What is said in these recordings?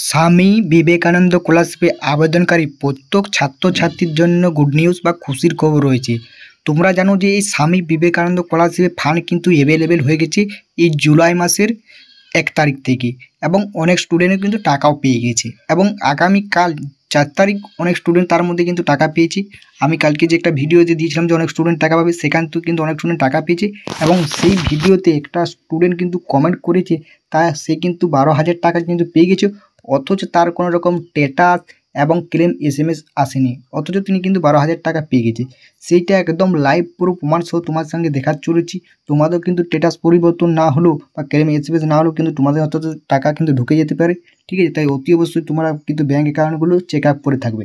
স্বামী বিবেকানন্দ স্কলারশিপে আবেদনকারী প্রত্যেক ছাত্রছাত্রীর জন্য গুড নিউজ বা খুশির খবর রয়েছে। তোমরা জানো যে এই স্বামী বিবেকানন্দ স্কলারশিপের ফান্ড কিন্তু অ্যাভেলেবেল হয়ে গেছে এই জুলাই মাসের 1 তারিখ থেকে, এবং অনেক স্টুডেন্টও কিন্তু টাকাও পেয়ে গেছে, এবং আগামীকাল 4 তারিখ অনেক স্টুডেন্ট তার মধ্যে কিন্তু টাকা পেয়েছে। আমি কালকে যে একটা ভিডিওতে দিয়েছিলাম যে অনেক স্টুডেন্ট টাকা পাবে, সেখান থেকে কিন্তু অনেক স্টুডেন্ট টাকা পেয়েছে, এবং সেই ভিডিওতে একটা স্টুডেন্ট কিন্তু কমেন্ট করেছে সে কিন্তু 12,000 টাকা কিন্তু পেয়ে গেছে, অথচ তার কোনো রকম স্ট্যাটাস এবং ক্লেম SMS আসেনি, অথচ তিনি কিন্তু 12,000 টাকা পেয়ে গেছে। সেইটা একদম লাইভ পুরো প্রমাণ সহ তোমার সঙ্গে দেখাতে চলেছি। তোমাদের কিন্তু স্ট্যাটাস পরিবর্তন না হলেও বা ক্লেম SMS না হলেও কিন্তু তোমাদের অত টাকা কিন্তু ঢুকে যেতে পারে, ঠিক আছে? তাই অতি অবশ্যই তোমরা কিন্তু ব্যাঙ্ক অ্যাকাউন্টগুলো চেক আপ করে থাকবে।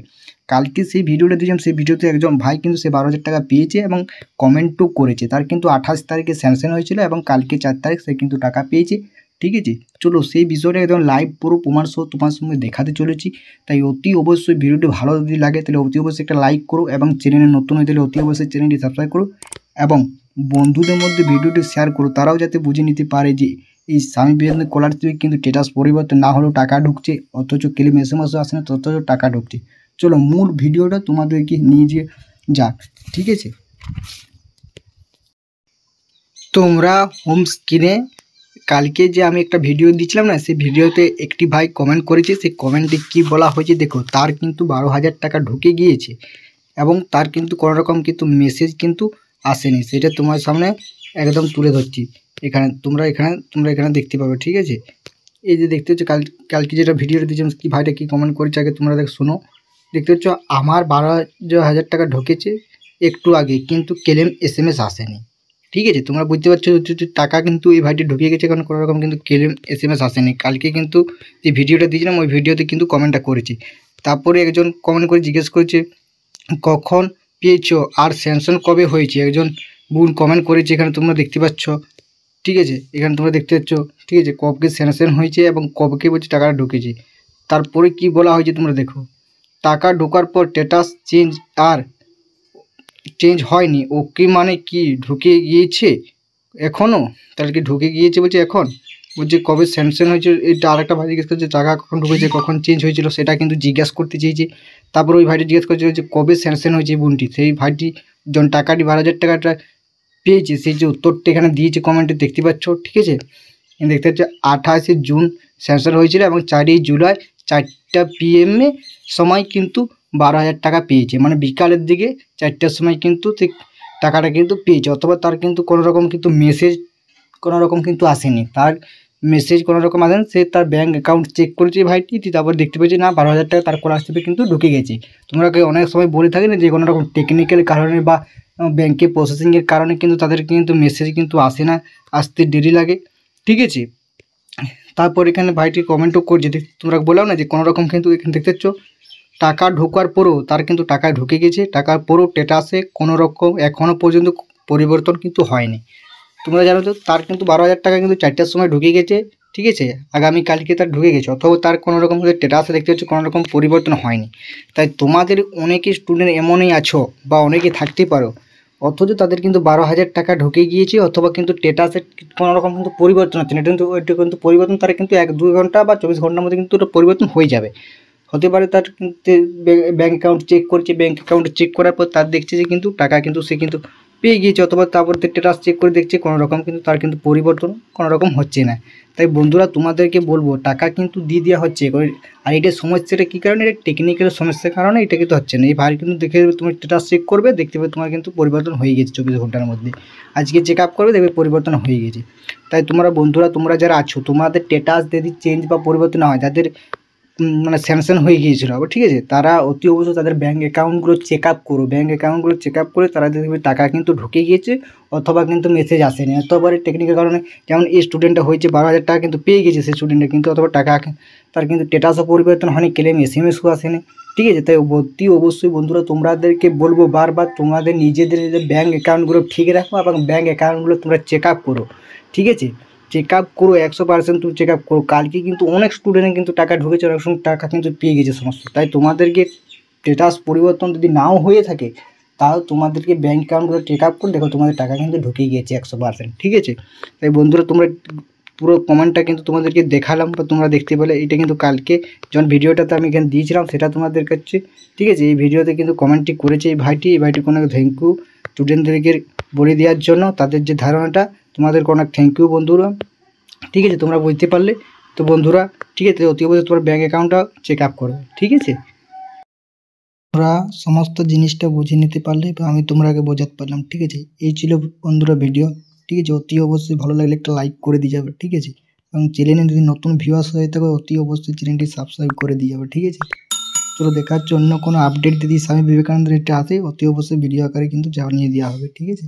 কালকে সেই ভিডিওটা দিয়েছিলাম, সেই ভিডিওতে একজন ভাই কিন্তু সে 12,000 টাকা পেয়েছে এবং কমেন্টও করেছে। তার কিন্তু 28 তারিখে স্যাংশন হয়েছিল এবং কালকে 4 তারিখ সে কিন্তু টাকা পেয়েছে, ঠিক আছে? চলো সেই বিষয়টা একদম লাইভ পুরো প্রমাণ সহ তোমার সঙ্গে দেখাতে চলেছি। তাই অতি অবশ্যই ভিডিওটি ভালো যদি লাগে তাহলে অতি অবশ্যই একটা লাইক করো, এবং চ্যানেলে নতুন হয়ে তাহলে অতি অবশ্যই চ্যানেলটি সাবস্ক্রাইব করো, এবং বন্ধুদের মধ্যে ভিডিওটি শেয়ার করো, তারাও যাতে বুঝে নিতে পারে যে এই স্বামী বিবেকানন্দ স্কলারশিপে কিন্তু স্ট্যাটাস পরিবর্তন না হলেও টাকা ঢুকছে, অথচ ক্লেম SMS আসে না, অথচ টাকা ঢুকছে। চলো মূল ভিডিওটা তোমাদেরকে নিয়ে যে যাক, ঠিক আছে? তোমরা হোম স্ক্রিনে কালকে যে আমি একটা ভিডিও দিয়েছিলাম না, সেই ভিডিওতে একটি ভাই কমেন্ট করেছে। সেই কমেন্টে কি বলা হয়েছে দেখো, তার কিন্তু 12,000 টাকা ঢুকে গিয়েছে এবং তার কিন্তু কোনো রকম কিন্তু মেসেজ কিন্তু আসেনি। সেটা তোমার সামনে একদম তুলে ধরছি। তোমরা এখানে দেখতে পাবে, ঠিক আছে? এই যে দেখতে হচ্ছে কালকে যেটা ভিডিওটা দিয়েছিলাম, কি ভাইটা কি কমেন্ট করেছে আগে তোমরা শোনো। দেখতে হচ্ছে আমার 12,000 টাকা ঢুকেছে একটু আগে, কিন্তু ক্লেম SMS আসেনি, ঠিক আছে? তোমরা বুঝতে পারছো টাকা কিন্তু এই ভাইটি ঢুকিয়ে গেছে, কারণ কোনো রকম কিন্তু ক্লেম SMS আসেনি। কালকে কিন্তু যে ভিডিওটা দিয়েছিলাম ওই ভিডিওতে কিন্তু কমেন্টটা করেছি। তারপরে একজন কমেন্ট করে জিজ্ঞেস করেছে কখন পেয়েছো আর স্যাংশন কবে হয়েছে, একজন বোন কমেন্ট করেছে, এখানে তোমরা দেখতে পাচ্ছ, ঠিক আছে? এখানে তোমরা দেখতে পাচ্ছ, ঠিক আছে? কবকে স্যাংশন হয়েছে এবং কবকে বলছে টাকাটা ঢুকেছে। তারপরে কি বলা হয়েছে তোমরা দেখো, টাকা ঢোকার পর স্ট্যাটাস চেঞ্জ হয়নি, ওকে মানে কি ঢুকে গিয়েছে এখনও? তাহলে কি ঢুকে গিয়েছে বলছে এখন? বলছে কবে স্যাংশন হয়েছে, এটা আরেকটা ভাই জিজ্ঞেস করছে টাকা কখন ঢুকেছে, কখন চেঞ্জ হয়েছিল, সেটা কিন্তু জিজ্ঞেস করতে চেয়েছে। তারপর ওই ভাইটি জিজ্ঞেস করছে যে কবে স্যাংশন হয়েছে বোনটি। সেই ভাইটি যখন টাকাটি 12,000 টাকাটা পেয়েছে, সেই যে উত্তরটা এখানে দিয়েছে কমেন্টে দেখতে পাচ্ছ, ঠিক আছে? দেখতে পাচ্ছ 28শে জুন স্যাংশন হয়েছিল এবং 4ই জুলাই 4টা PM সময় কিন্তু 12,000 টাকা পেয়েছে, মানে বিকালের দিকে 4টার সময় কিন্তু ঠিক টাকাটা কিন্তু পেয়েছে, অথবা তার কিন্তু কোনো রকম কিন্তু মেসেজ কোনো রকম কিন্তু আসেনি, তার মেসেজ কোনো রকম আসেনি। সে তার ব্যাঙ্ক অ্যাকাউন্ট চেক করেছে ভাইটি, তারপর দেখতে পেয়েছে না 12,000 টাকা তার স্কলারশিপে কিন্তু ঢুকে গেছে। তোমরা অনেক সময় বলে থাকি না যে কোনো রকম টেকনিক্যাল কারণে বা ব্যাঙ্কে প্রসেসিংয়ের কারণে কিন্তু তাদের কিন্তু মেসেজ কিন্তু আসে না, আসতে দেরি লাগে, ঠিক আছে? তারপর এখানে ভাইটি কমেন্টও করছে, তোমরা বললাম না যে কোনো রকম কিন্তু এখানে দেখতে পাচ্ছ টাকা ঢোকার পরও তার কিন্তু টাকা ঢুকে গেছে, টাকার পরও স্ট্যাটাসে কোনো রকম এখনও পর্যন্ত পরিবর্তন কিন্তু হয়নি। তোমরা জানো তো তার কিন্তু 12,000 টাকা কিন্তু 4টার সময় ঢুকে গেছে, ঠিক আছে? আগামীকালকে তার ঢুকে গেছে, অথবা তার কোনো রকম স্ট্যাটাসে দেখতে হচ্ছে কোনো রকম পরিবর্তন হয়নি। তাই তোমাদের অনেকেই স্টুডেন্ট এমনই আছো বা অনেকে থাকতে পারো, অথচ তাদের কিন্তু 12,000 টাকা ঢুকে গিয়েছে, অথবা কিন্তু স্ট্যাটাসে কোনো রকম কিন্তু পরিবর্তন হচ্ছে না। এটা কিন্তু পরিবর্তন তারা কিন্তু 1-2 ঘন্টা বা 24 ঘন্টার মধ্যে কিন্তু ওটা পরিবর্তন হয়ে যাবে। হতে পারে তার ব্যাঙ্ক অ্যাকাউন্ট চেক করছে, ব্যাঙ্ক অ্যাকাউন্ট চেক করার পর তার দেখছে যে কিন্তু টাকা কিন্তু সে কিন্তু পেয়ে গিয়েছে, অথবা তারপর স্ট্যাটাস চেক করে দেখছে কোনো রকম কিন্তু তার কিন্তু পরিবর্তন কোনো রকম হচ্ছে না। তাই বন্ধুরা তোমাদেরকে বলবো টাকা কিন্তু দিয়ে দেওয়া হচ্ছে, আর এটা সমস্যাটা কী কারণে, এটা টেকনিক্যাল সমস্যার কারণে এটা কিন্তু হচ্ছে না। এই ভাই কিন্তু দেখে তোমার স্ট্যাটাস চেক করবে, দেখতে পাবে তোমার কিন্তু পরিবর্তন হয়ে গেছে 24 ঘন্টার মধ্যে। আজকে চেক আপ করবে, দেখবে পরিবর্তন হয়ে গেছে। তাই তোমরা যারা আছো, তোমাদের স্ট্যাটাস যদি চেঞ্জ বা পরিবর্তন না হয়, যাদের মানে স্যাংশন হয়ে গিয়েছিল, ঠিক আছে, তারা অতি অবশ্যই তাদের ব্যাঙ্ক অ্যাকাউন্টগুলো চেক আপ করো। ব্যাঙ্ক অ্যাকাউন্টগুলো চেক আপ করে তারা দেখবে টাকা কিন্তু ঢুকে গিয়েছে, অথবা কিন্তু মেসেজ আসেনি, অথবা টেকনিক্যাল কারণে যেমন এই স্টুডেন্টটা হয়েছে 12,000 টাকা কিন্তু পেয়ে গেছে সেই স্টুডেন্টটা, কিন্তু অথবা টাকা তার কিন্তু স্ট্যাটাসও পরিবর্তন হয়নি, ক্লেম SMS-ও আসেনি, ঠিক আছে? তাই অতি অবশ্যই বন্ধুরা তোমাদেরকে বলবো বারবার, তোমাদের নিজেদের ব্যাঙ্ক অ্যাকাউন্টগুলো ঠিক রাখো এবং ব্যাঙ্ক অ্যাকাউন্টগুলো তোমরা চেক আপ করো, ঠিক আছে? চেক আপ করো, 100% তুমি চেক আপ করো। কালকে কিন্তু অনেক স্টুডেন্টের কিন্তু টাকা ঢুকেছে, অনেক সময় টাকা কিন্তু পেয়ে গেছে সমস্ত। তাই তোমাদেরকে স্ট্যাটাস পরিবর্তন যদি নাও হয়ে থাকে, তাও তোমাদেরকে ব্যাঙ্ক অ্যাকাউন্টগুলো চেক আপ করে দেখো তোমাদের টাকা কিন্তু ঢুকে গিয়েছে 100%, ঠিক আছে? তাই বন্ধুরা তোমরা পুরো কমেন্টটা কিন্তু তোমাদেরকে দেখালাম বা তোমরা দেখতে পেলে। এটা কিন্তু কালকে যখন ভিডিওটাতে আমি এখানে দিয়েছিলাম সেটা তোমাদের কাছে, ঠিক আছে। এই ভিডিওতে কিন্তু কমেন্টটি করেছে এই ভাইটিকে অনেক থ্যাংক ইউ স্টুডেন্টদেরকে বলে দেওয়ার জন্য, তাদের যে ধারণাটা, তোমাদেরকে অনেক থ্যাংক ইউ বন্ধুরা, ঠিক আছে। তোমরা বুঝতে পারলে তো বন্ধুরা, ঠিক আছে। অতি অবশ্যই তোমার ব্যাঙ্ক অ্যাকাউন্টটা চেক আপ করো, ঠিক আছে। তোমরা সমস্ত জিনিসটা বুঝে নিতে পারলে বা আমি তোমাকে বোঝাতে পারলাম, ঠিক আছে। এই ছিল বন্ধুরা ভিডিও, ঠিক আছে। অতি অবশ্যই ভালো লাগলে একটা লাইক করে দিয়ে যাবে, ঠিক আছে। এবং চ্যানেলে যদি নতুন ভিউয়ার্স হয়ে থাকে অতি অবশ্যই চ্যানেলটি সাবস্ক্রাইব করে দিয়ে যাবে, ঠিক আছে। চলো দেখা হচ্ছে অন্য কোনো আপডেট যদি স্বামী বিবেকানন্দের এটা আসে অতি অবশ্যই ভিডিও আকারে কিন্তু জানিয়ে দেওয়া হবে, ঠিক আছে।